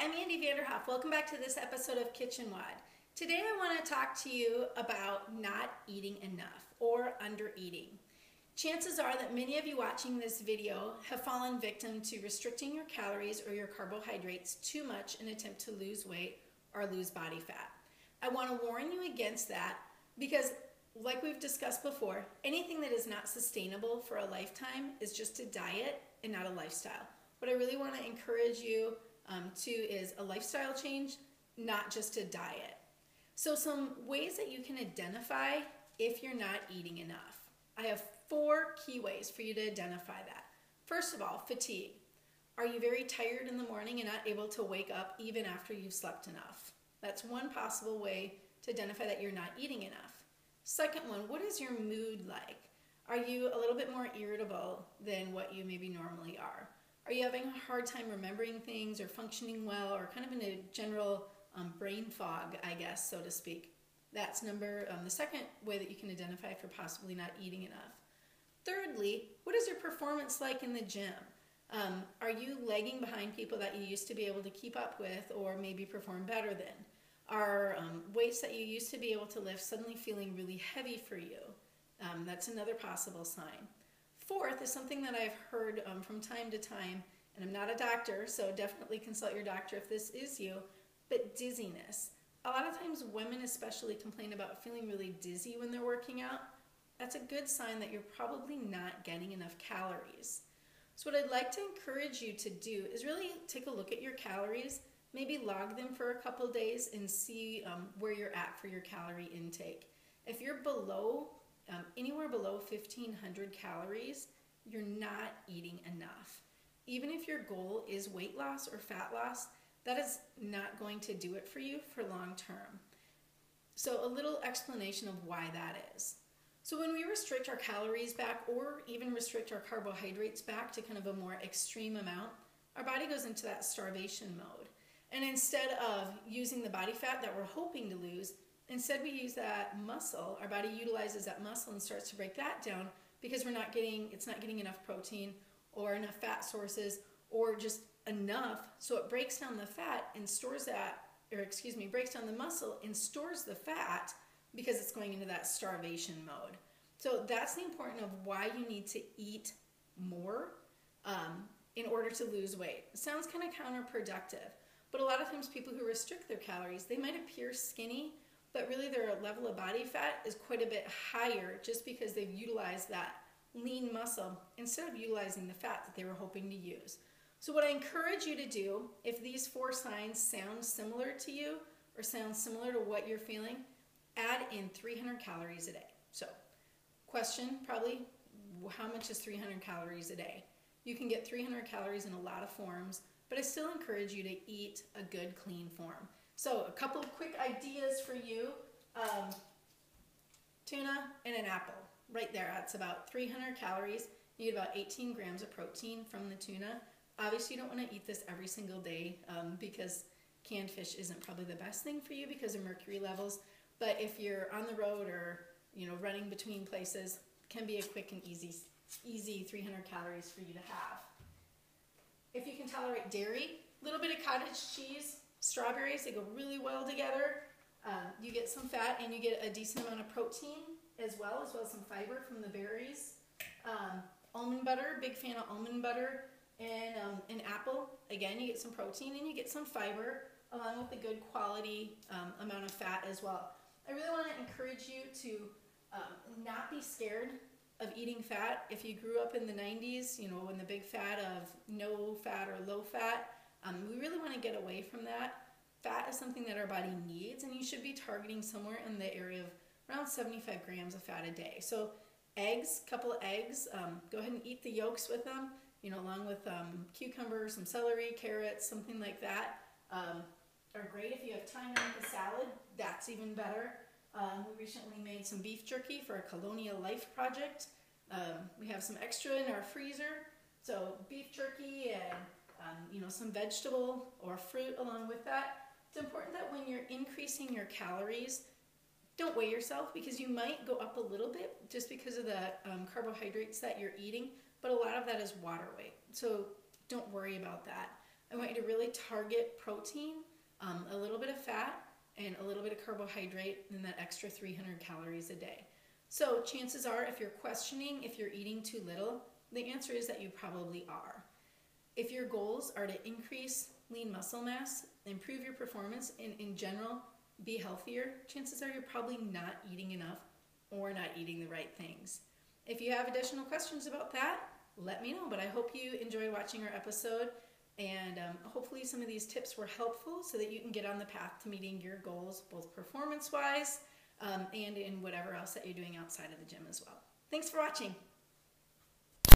I'm Andy Vanderhoff. Welcome back to this episode of Kitchen WOD. Today I want to talk to you about not eating enough or under eating. Chances are that many of you watching this video have fallen victim to restricting your calories or your carbohydrates too much in an attempt to lose weight or lose body fat. I want to warn you against that because, like we've discussed before, anything that is not sustainable for a lifetime is just a diet and not a lifestyle. What I really want to encourage you to is a lifestyle change, not just a diet. So some ways that you can identify if you're not eating enough. I have 4 key ways for you to identify that. First of all, fatigue. Are you very tired in the morning and not able to wake up even after you've slept enough? That's one possible way to identify that you're not eating enough. Second one, what is your mood like? Are you a little bit more irritable than what you maybe normally are? Are you having a hard time remembering things or functioning well or kind of in a general brain fog, I guess, so to speak? That's the second way that you can identify if you're possibly not eating enough. Thirdly, what is your performance like in the gym? Are you lagging behind people that you used to be able to keep up with or maybe perform better than? Are weights that you used to be able to lift suddenly feeling really heavy for you? That's another possible sign. Fourth is something that I've heard from time to time, and I'm not a doctor, so definitely consult your doctor if this is you, but dizziness. A lot of times women especially complain about feeling really dizzy when they're working out. That's a good sign that you're probably not getting enough calories. So what I'd like to encourage you to do is really take a look at your calories, maybe log them for a couple days and see where you're at for your calorie intake. If you're anywhere below 1,500 calories, you're not eating enough. Even if your goal is weight loss or fat loss, that is not going to do it for you for long term. So a little explanation of why that is. So when we restrict our calories back or even restrict our carbohydrates back to kind of a more extreme amount, our body goes into that starvation mode. And instead of using the body fat that we're hoping to lose, instead we use that muscle. Our body utilizes that muscle and starts to break that down because it's not getting enough protein or enough fat sources or just enough, so it breaks down the fat and breaks down the muscle and stores the fat because it's going into that starvation mode. So that's the importance of why you need to eat more in order to lose weight. It sounds kind of counterproductive, but a lot of times people who restrict their calories, they might appear skinny, but really their level of body fat is quite a bit higher just because they've utilized that lean muscle instead of utilizing the fat that they were hoping to use. So what I encourage you to do, if these 4 signs sound similar to you or sound similar to what you're feeling, add in 300 calories a day. So question probably, how much is 300 calories a day? You can get 300 calories in a lot of forms, but I still encourage you to eat a good clean form. So a couple of quick ideas for you. Tuna and an apple, right there. That's about 300 calories. You get about 18 grams of protein from the tuna. Obviously you don't want to eat this every single day because canned fish isn't probably the best thing for you because of mercury levels. But if you're on the road or running between places, it can be a quick and easy 300 calories for you to have. If you can tolerate dairy, a little bit of cottage cheese, strawberries, they go really well together. You get some fat and you get a decent amount of protein as well as some fiber from the berries. Almond butter, big fan of almond butter, and an apple. Again, you get some protein and you get some fiber along with a good quality amount of fat as well. I really want to encourage you to not be scared of eating fat. If you grew up in the 90s, in the big fad of no fat or low fat, we really want to get away from that. Fat is something that our body needs, and you should be targeting somewhere in the area of around 75 grams of fat a day. So eggs, couple of eggs, go ahead and eat the yolks with them, along with cucumbers, some celery, carrots, something like that. Are great. If you have time to make a salad, that's even better. We recently made some beef jerky for a Colonial Life project. We have some extra in our freezer, so beef jerky and some vegetable or fruit along with that. It's important that when you're increasing your calories, don't weigh yourself because you might go up a little bit just because of the carbohydrates that you're eating, but a lot of that is water weight. So don't worry about that. I want you to really target protein, a little bit of fat, and a little bit of carbohydrate, and that extra 300 calories a day. So chances are, if you're questioning if you're eating too little, the answer is that you probably are. If your goals are to increase lean muscle mass, improve your performance, and in general, be healthier, chances are you're probably not eating enough or not eating the right things. If you have additional questions about that, let me know. But I hope you enjoyed watching our episode, and hopefully some of these tips were helpful so that you can get on the path to meeting your goals, both performance-wise and in whatever else that you're doing outside of the gym as well. Thanks for watching.